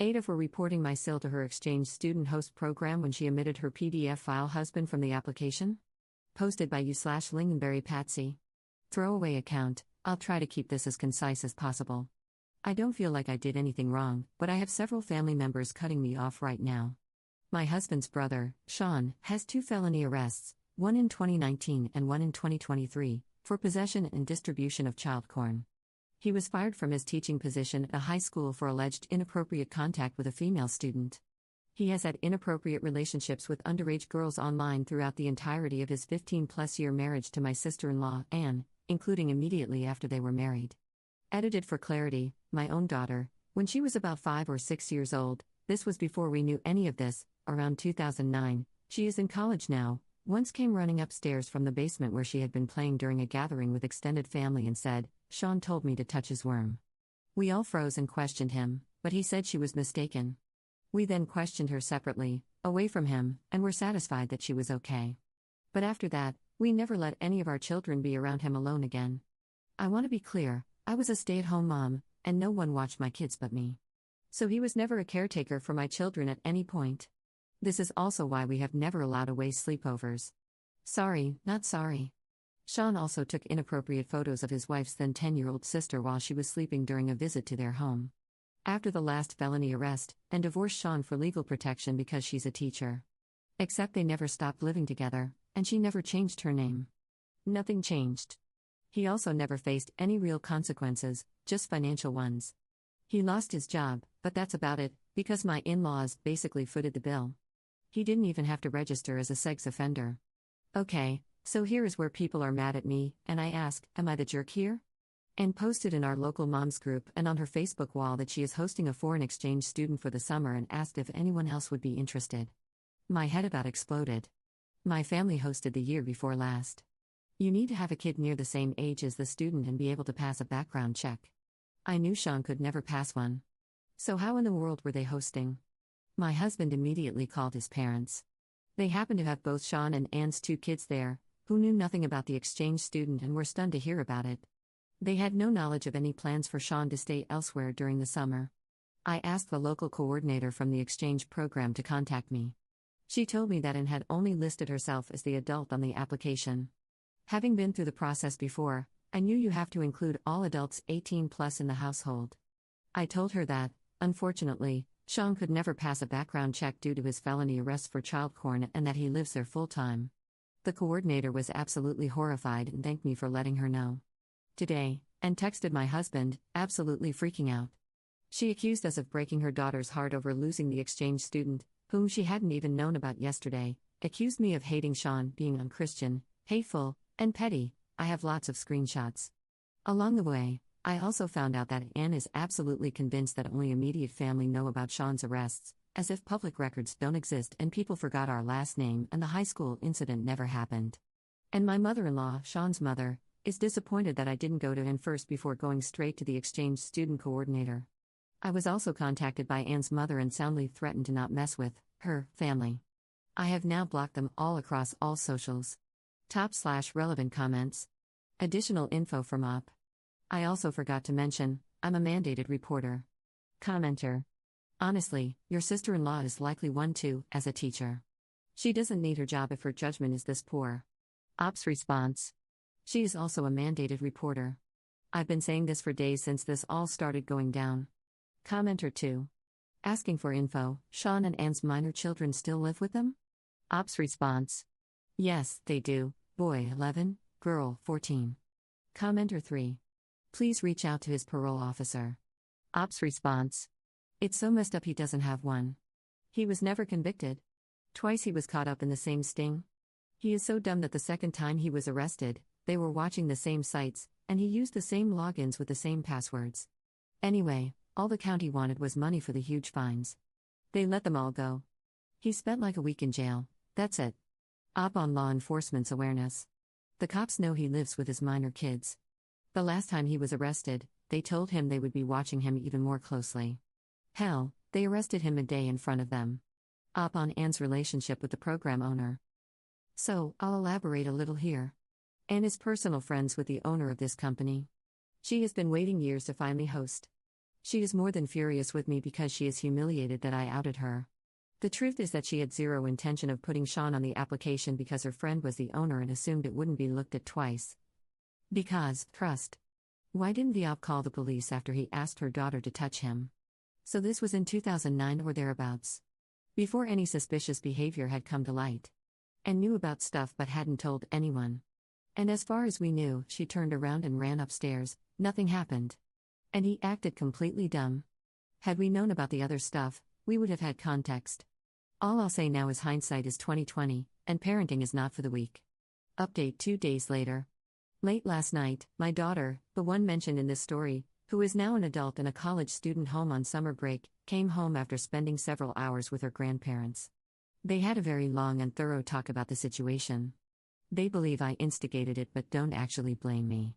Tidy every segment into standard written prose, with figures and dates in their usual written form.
AITAH for reporting my SIL to her exchange student host program when she omitted her PDF file husband from the application? Posted by you/Lingonberry Patsy. Throwaway account. I'll try to keep this as concise as possible. I don't feel like I did anything wrong, but I have several family members cutting me off right now. My husband's brother, Sean, has 2 felony arrests, one in 2019 and one in 2023, for possession and distribution of child porn. He was fired from his teaching position at a high school for alleged inappropriate contact with a female student. He has had inappropriate relationships with underage girls online throughout the entirety of his 15-plus-year marriage to my sister-in-law, Anne, including immediately after they were married. Edited for clarity, my own daughter, when she was about 5 or 6 years old, this was before we knew any of this, around 2009, she is in college now, once came running upstairs from the basement where she had been playing during a gathering with extended family and said, "Sean told me to touch his worm." We all froze and questioned him, but he said she was mistaken. We then questioned her separately, away from him, and were satisfied that she was okay. But after that, we never let any of our children be around him alone again. I want to be clear, I was a stay-at-home mom, and no one watched my kids but me. So he was never a caretaker for my children at any point. This is also why we have never allowed away sleepovers. Sorry, not sorry. Sean also took inappropriate photos of his wife's then 10-year-old sister while she was sleeping during a visit to their home. After the last felony arrest, and divorced Sean for legal protection because she's a teacher. Except they never stopped living together, and she never changed her name. Nothing changed. He also never faced any real consequences, just financial ones. He lost his job, but that's about it, because my in-laws basically footed the bill. He didn't even have to register as a sex offender. Okay, so here is where people are mad at me, and I ask, am I the jerk here? And posted in our local moms group and on her Facebook wall that she is hosting a foreign exchange student for the summer and asked if anyone else would be interested. My head about exploded. My family hosted the year before last. You need to have a kid near the same age as the student and be able to pass a background check. I knew Sean could never pass one. So how in the world were they hosting? My husband immediately called his parents. They happened to have both Sean and Anne's 2 kids there, who knew nothing about the exchange student and were stunned to hear about it. They had no knowledge of any plans for Sean to stay elsewhere during the summer. I asked the local coordinator from the exchange program to contact me. She told me that Anne had only listed herself as the adult on the application. Having been through the process before, I knew you have to include all adults 18 plus in the household. I told her that, unfortunately, Sean could never pass a background check due to his felony arrests for child porn and that he lives there full-time. The coordinator was absolutely horrified and thanked me for letting her know. Today, and texted my husband, absolutely freaking out. She accused us of breaking her daughter's heart over losing the exchange student, whom she hadn't even known about yesterday, accused me of hating Sean, being unchristian, hateful, and petty. I have lots of screenshots. Along the way, I also found out that Anne is absolutely convinced that only immediate family know about Sean's arrests, as if public records don't exist and people forgot our last name and the high school incident never happened. And my mother-in-law, Sean's mother, is disappointed that I didn't go to Anne first before going straight to the exchange student coordinator. I was also contacted by Anne's mother and soundly threatened to not mess with her family. I have now blocked them all across all socials. /relevant comments. Additional info from Op. I also forgot to mention, I'm a mandated reporter. Commenter. Honestly, your sister-in-law is likely one too, as a teacher. She doesn't need her job if her judgment is this poor. Op's response. She is also a mandated reporter. I've been saying this for days since this all started going down. Commenter 2. Asking for info, Sean and Anne's minor children still live with them? Op's response. Yes, they do, boy 11, girl 14. Commenter 3. Please reach out to his parole officer. Op's response. It's so messed up he doesn't have one. He was never convicted. Twice he was caught up in the same sting. He is so dumb that the second time he was arrested, they were watching the same sites, and he used the same logins with the same passwords. Anyway, all the county wanted was money for the huge fines. They let them all go. He spent like a week in jail, that's it. Op on law enforcement's awareness. The cops know he lives with his minor kids. The last time he was arrested, they told him they would be watching him even more closely. Hell, they arrested him a day in front of them. Op on Anne's relationship with the program owner. So, I'll elaborate a little here. Anne is personal friends with the owner of this company. She has been waiting years to finally host. She is more than furious with me because she is humiliated that I outed her. The truth is that she had zero intention of putting Sean on the application because her friend was the owner and assumed it wouldn't be looked at twice. Because, trust. Why didn't the op call the police after he asked her daughter to touch him? So this was in 2009 or thereabouts. Before any suspicious behavior had come to light. And knew about stuff but hadn't told anyone. And as far as we knew, she turned around and ran upstairs, nothing happened. And he acted completely dumb. Had we known about the other stuff, we would have had context. All I'll say now is hindsight is 20/20, and parenting is not for the weak. Update 2 days later. Late last night, my daughter, the one mentioned in this story, who is now an adult in a college student home on summer break, came home after spending several hours with her grandparents. They had a very long and thorough talk about the situation. They believe I instigated it but don't actually blame me.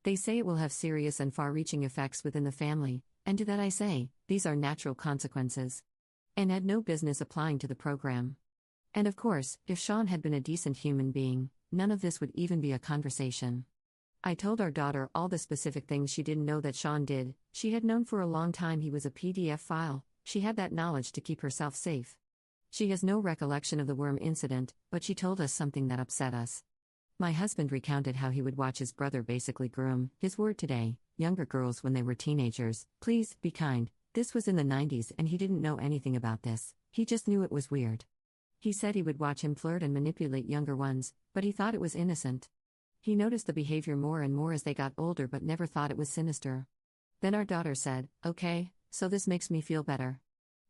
They say it will have serious and far-reaching effects within the family, and to that I say, these are natural consequences. And had no business applying to the program. And of course, if Sean had been a decent human being, none of this would even be a conversation. I told our daughter all the specific things she didn't know that Sean did. She had known for a long time he was a PDF file, she had that knowledge to keep herself safe. She has no recollection of the worm incident, but she told us something that upset us. My husband recounted how he would watch his brother basically groom, his word today, younger girls when they were teenagers. Please, be kind. This was in the 90s and he didn't know anything about this, he just knew it was weird. He said he would watch him flirt and manipulate younger ones, but he thought it was innocent. He noticed the behavior more and more as they got older but never thought it was sinister. Then our daughter said, okay, so this makes me feel better.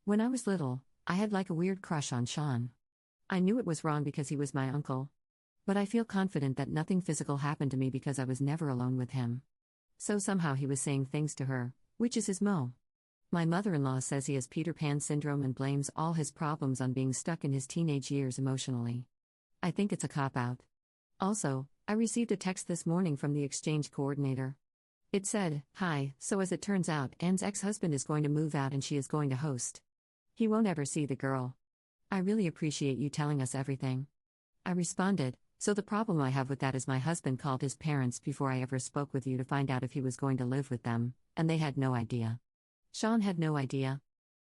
When I was little, I had like a weird crush on Sean. I knew it was wrong because he was my uncle. But I feel confident that nothing physical happened to me because I was never alone with him. So somehow he was saying things to her, which is his mo. My mother-in-law says he has Peter Pan syndrome and blames all his problems on being stuck in his teenage years emotionally. I think it's a cop-out. Also, I received a text this morning from the exchange coordinator. It said, "Hi, so as it turns out, Anne's ex-husband is going to move out and she is going to host. He won't ever see the girl. I really appreciate you telling us everything." I responded, "So the problem I have with that is my husband called his parents before I ever spoke with you to find out if he was going to live with them, and they had no idea. Sean had no idea.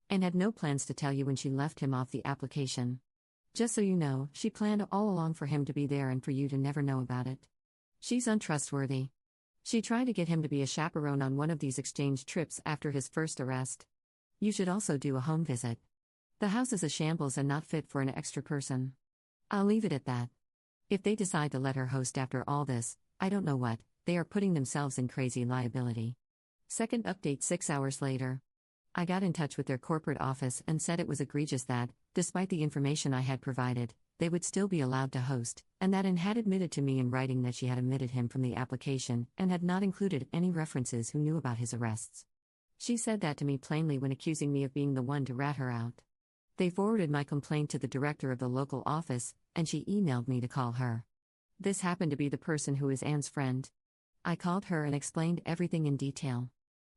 And had no plans to tell you when she left him off the application. Just so you know, she planned all along for him to be there and for you to never know about it. She's untrustworthy. She tried to get him to be a chaperone on one of these exchange trips after his first arrest. You should also do a home visit. The house is a shambles and not fit for an extra person. I'll leave it at that. If they decide to let her host after all this, I don't know what, they are putting themselves in crazy liability." Second update 6 hours later. I got in touch with their corporate office and said it was egregious that, despite the information I had provided, they would still be allowed to host, and that Anne had admitted to me in writing that she had omitted him from the application and had not included any references who knew about his arrests. She said that to me plainly when accusing me of being the one to rat her out. They forwarded my complaint to the director of the local office, and she emailed me to call her. This happened to be the person who is Anne's friend. I called her and explained everything in detail.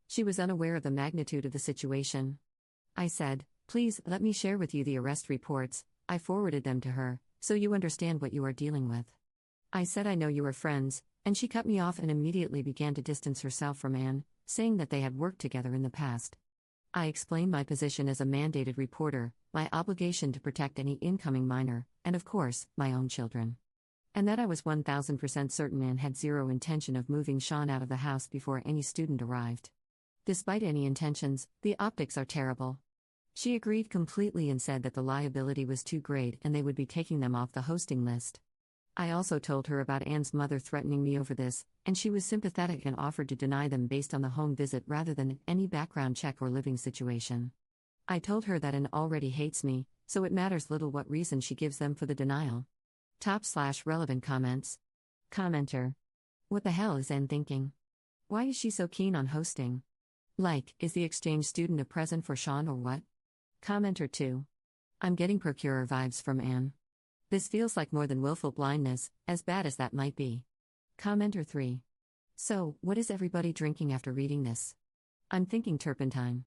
She was unaware of the magnitude of the situation. I said, "Please let me share with you the arrest reports." I forwarded them to her, "so you understand what you are dealing with." I said I know you are friends, and she cut me off and immediately began to distance herself from Anne, saying that they had worked together in the past. I explained my position as a mandated reporter, my obligation to protect any incoming minor, and of course, my own children. And that I was 1000% certain Anne had zero intention of moving Sean out of the house before any student arrived. Despite any intentions, the optics are terrible. She agreed completely and said that the liability was too great and they would be taking them off the hosting list. I also told her about Anne's mother threatening me over this, and she was sympathetic and offered to deny them based on the home visit rather than any background check or living situation. I told her that Anne already hates me, so it matters little what reason she gives them for the denial. Top/relevant comments. Commenter. What the hell is Anne thinking? Why is she so keen on hosting? Like, is the exchange student a present for Sean or what? Commenter 2. I'm getting procurer vibes from Anne. This feels like more than willful blindness, as bad as that might be. Commenter 3. So, what is everybody drinking after reading this? I'm thinking turpentine.